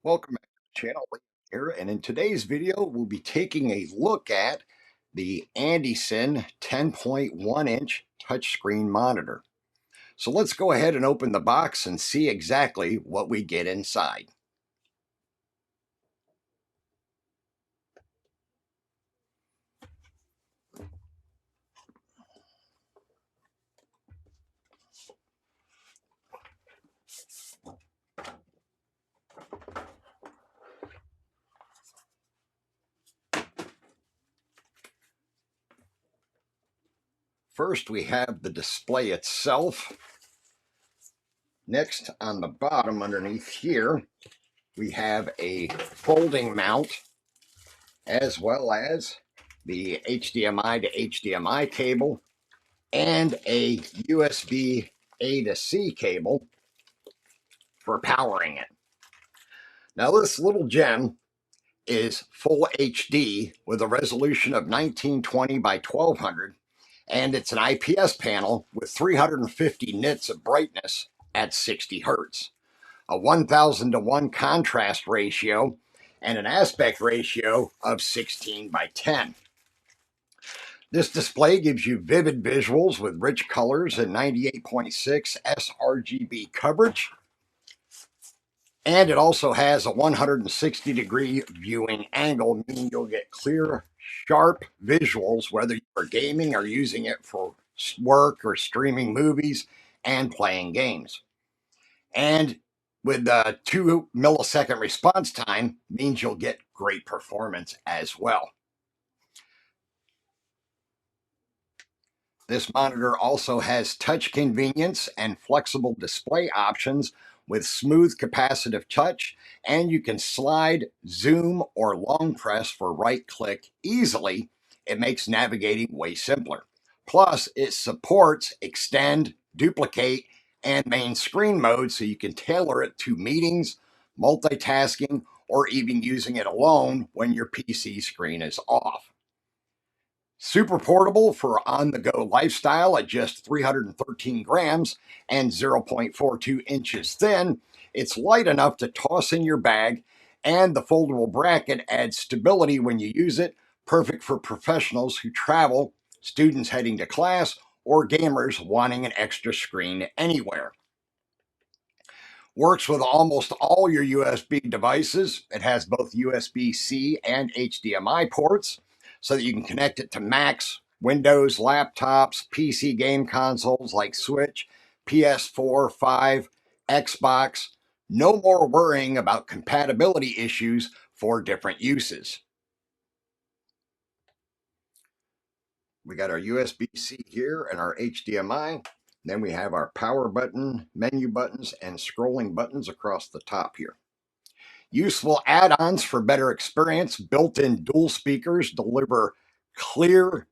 Welcome back to the channel here, and in today's video we'll be taking a look at the ANDYCINE 10.1-inch touchscreen monitor. So let's go ahead and open the box and see exactly what we get inside. First, we have the display itself. Next, on the bottom underneath here, we have a folding mount, as well as the HDMI to HDMI cable and a USB A to C cable for powering it. Now, this little gem is full HD with a resolution of 1920 by 1200, and it's an IPS panel with 350 nits of brightness at 60 hertz, a 1000 to 1 contrast ratio, and an aspect ratio of 16 by 10. This display gives you vivid visuals with rich colors and 98.6 sRGB coverage. And it also has a 160-degree viewing angle, meaning you'll get clear, sharp visuals, whether you're gaming or using it for work or streaming movies and playing games. And with the 2 millisecond response time, means you'll get great performance as well. This monitor also has touch convenience and flexible display options with smooth capacitive touch, and you can slide, zoom, or long press for right click easily. It makes navigating way simpler. Plus, it supports extend, duplicate, and main screen mode, so you can tailor it to meetings, multitasking, or even using it alone when your PC screen is off. Super portable for on-the-go lifestyle at just 313 grams and 0.42 inches thin. It's light enough to toss in your bag, and the foldable bracket adds stability when you use it, perfect for professionals who travel, students heading to class, or gamers wanting an extra screen anywhere. Works with almost all your USB devices. It has both USB-C and HDMI ports, so that you can connect it to Macs, Windows, laptops, PC game consoles like Switch, PS4, 5, Xbox. No more worrying about compatibility issues for different uses. We got our USB-C here and our HDMI. Then we have our power button, menu buttons, and scrolling buttons across the top here. Useful add-ons for better experience. Built-in dual speakers deliver clear,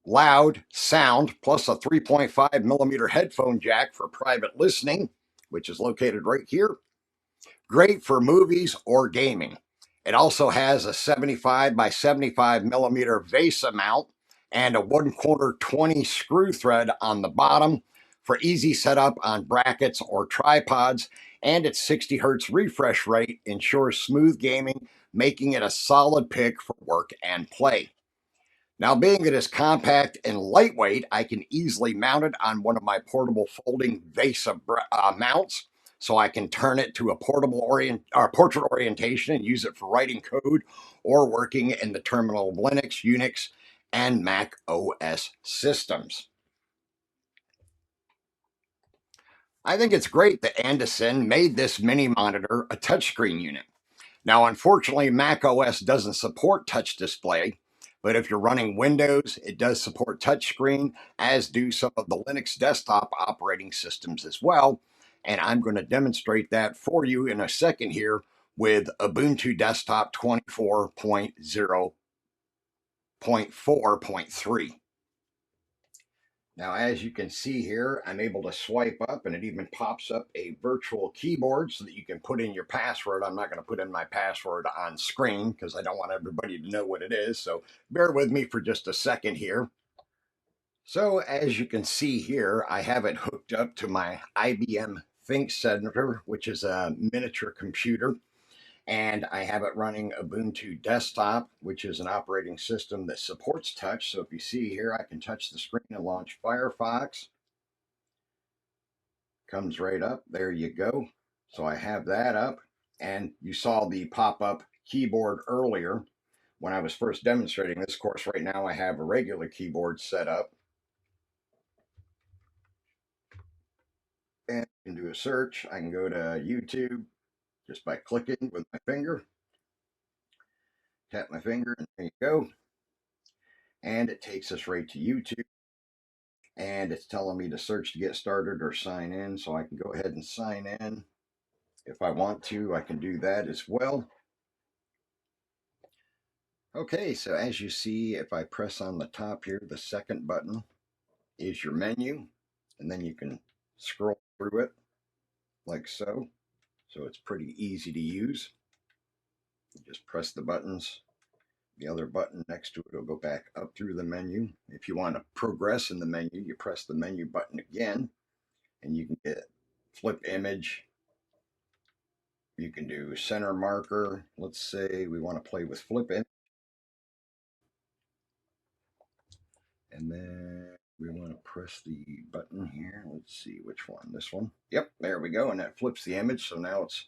loud sound, plus a 3.5 millimeter headphone jack for private listening, which is located right here. Great for movies or gaming. It also has a 75 by 75 millimeter VESA mount and a 1/4 20 screw thread on the bottom for easy setup on brackets or tripods, and its 60 hertz refresh rate ensures smooth gaming, making it a solid pick for work and play. Now, being it is compact and lightweight, I can easily mount it on one of my portable folding VESA mounts, so I can turn it to a portrait orientation and use it for writing code or working in the terminal of Linux, Unix, and Mac OS systems. I think it's great that ANDYCINE made this mini monitor a touchscreen unit. Now, unfortunately, Mac OS doesn't support touch display, but if you're running Windows, it does support touchscreen, as do some of the Linux desktop operating systems as well. And I'm going to demonstrate that for you in a second here with Ubuntu Desktop 24.0.4.3. Now, as you can see here, I'm able to swipe up, and it even pops up a virtual keyboard so that you can put in your password. I'm not going to put in my password on screen because I don't want everybody to know what it is. So bear with me for just a second here. So as you can see here, I have it hooked up to my IBM ThinkCentre, which is a miniature computer. And I have it running Ubuntu Desktop, which is an operating system that supports touch. So if you see here, I can touch the screen and launch Firefox. Comes right up. There you go. So I have that up. And you saw the pop-up keyboard earlier when I was first demonstrating this. Of course, right now I have a regular keyboard set up. And I can do a search. I can go to YouTube just by clicking with my finger. Tap my finger and there you go. And it takes us right to YouTube. And it's telling me to search to get started or sign in. So I can go ahead and sign in. If I want to, I can do that as well. Okay, so as you see, if I press on the top here, the second button is your menu. And then you can scroll through it like so. So it's pretty easy to use. You just press the buttons. The other button next to it will go back up through the menu. If you want to progress in the menu, you press the menu button again, and you can get flip image. You can do center marker. Let's say we want to play with flip image. And then we want to press the button here. Let's see which one. This one. Yep, there we go. And that flips the image. So now it's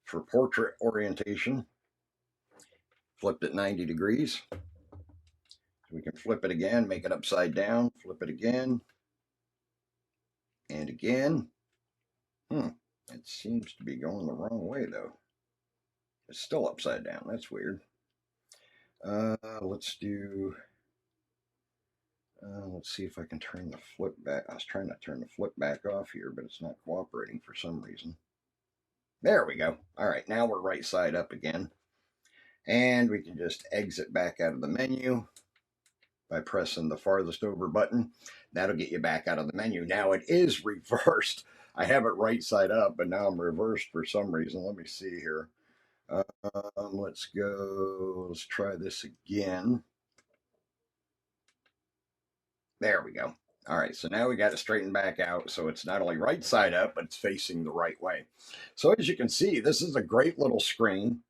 for portrait orientation. Flipped it 90 degrees. We can flip it again, make it upside down, flip it again, and again. It seems to be going the wrong way, though. It's still upside down. That's weird. Let's do... let's see if I can turn the flip back. I was trying to turn the flip back off here, but it's not cooperating for some reason. There we go. All right, now we're right side up again. And we can just exit back out of the menu by pressing the farthest over button. That'll get you back out of the menu. Now it is reversed. I have it right side up, but now I'm reversed for some reason. Let me see here. Let's go. Let's try this again. There we go. All right, so now we got it straightened back out. So it's not only right side up, but it's facing the right way. So as you can see, this is a great little screen.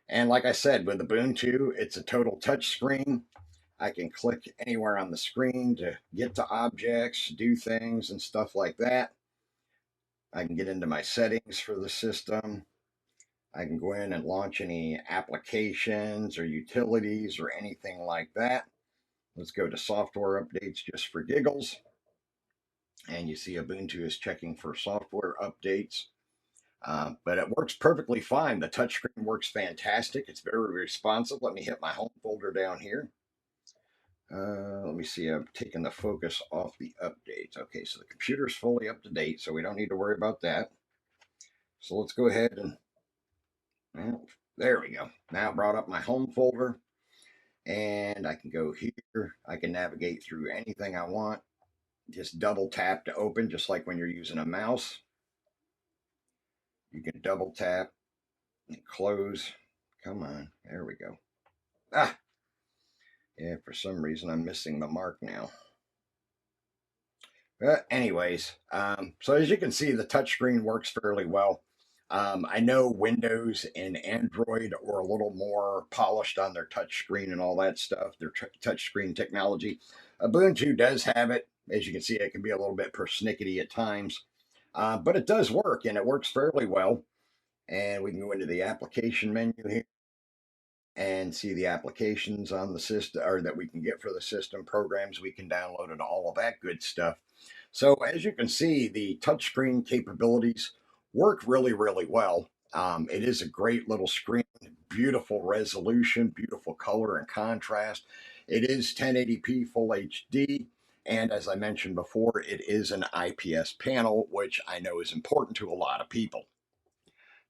And like I said, with Ubuntu, it's a total touch screen. I can click anywhere on the screen to get to objects, do things and stuff like that. I can get into my settings for the system. I can go in and launch any applications or utilities or anything like that. Let's go to software updates just for giggles. And you see Ubuntu is checking for software updates. But it works perfectly fine. The touchscreen works fantastic. It's very responsive. Let me hit my home folder down here. Let me see, I've taken the focus off the updates. Okay, so the computer's fully up to date, so we don't need to worry about that. So let's go ahead and, well, there we go. Now it brought up my home folder, and I can go here. I can navigate through anything I want. Just double tap to open, just like when you're using a mouse. You can double tap and close. Come on, there we go. Yeah, for some reason I'm missing the mark now. But anyways, so as you can see, the touchscreen works fairly well. I know Windows and Android are a little more polished on their touchscreen and all that stuff, their touchscreen technology. Ubuntu does have it. As you can see, it can be a little bit persnickety at times, but it does work, and it works fairly well. And we can go into the application menu here and see the applications on the system, or that we can get for the system, programs we can download, and all of that good stuff. So as you can see, the touchscreen capabilities work really, really well. It is a great little screen, beautiful resolution, beautiful color and contrast. It is 1080p full HD. And as I mentioned before, it is an IPS panel, which I know is important to a lot of people.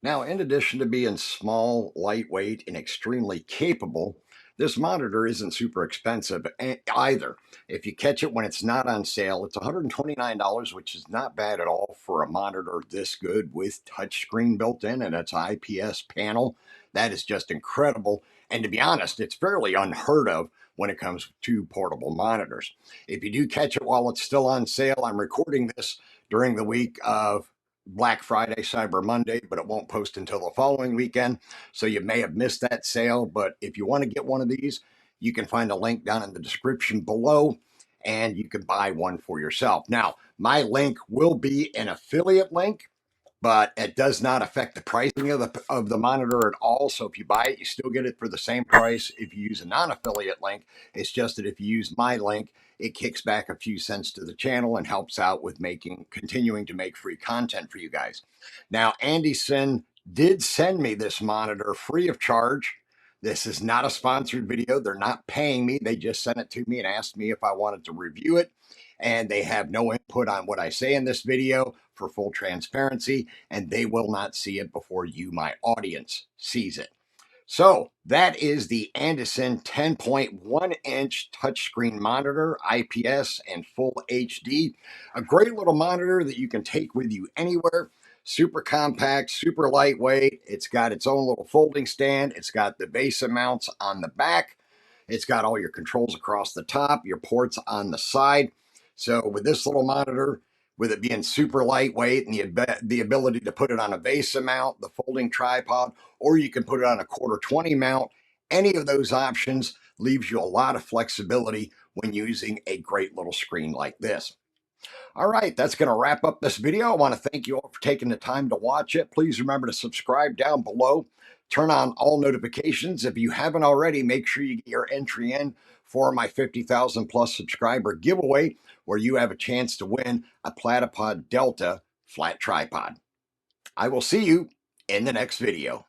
Now, in addition to being small, lightweight, and extremely capable, this monitor isn't super expensive either. If you catch it when it's not on sale, it's $129, which is not bad at all for a monitor this good with touchscreen built in and its IPS panel. That is just incredible. And to be honest, it's fairly unheard of when it comes to portable monitors. If you do catch it while it's still on sale, I'm recording this during the week of Black Friday, Cyber Monday, but it won't post until the following weekend. So you may have missed that sale. But if you want to get one of these, you can find a link down in the description below and you can buy one for yourself. Now, my link will be an affiliate link, but it does not affect the pricing of the monitor at all. So if you buy it, you still get it for the same price if you use a non-affiliate link. It's just that if you use my link, it kicks back a few cents to the channel and helps out with continuing to make free content for you guys. Now, ANDYCINE did send me this monitor free of charge. This is not a sponsored video. They're not paying me. They just sent it to me and asked me if I wanted to review it. And they have no input on what I say in this video for full transparency, and they will not see it before you, my audience, sees it. So that is the ANDYCINE 10.1-inch touchscreen monitor, IPS and full HD. A great little monitor that you can take with you anywhere. Super compact, super lightweight. It's got its own little folding stand. It's got the VESA mounts on the back. It's got all your controls across the top, your ports on the side. So with this little monitor, with it being super lightweight and the ability to put it on a VESA mount, the folding tripod, or you can put it on a 1/4-20 mount, any of those options leaves you a lot of flexibility when using a great little screen like this. All right, that's going to wrap up this video. I want to thank you all for taking the time to watch it. Please remember to subscribe down below. Turn on all notifications. If you haven't already, make sure you get your entry in for my 50,000 plus subscriber giveaway, where you have a chance to win a Platypod Delta flat tripod. I will see you in the next video.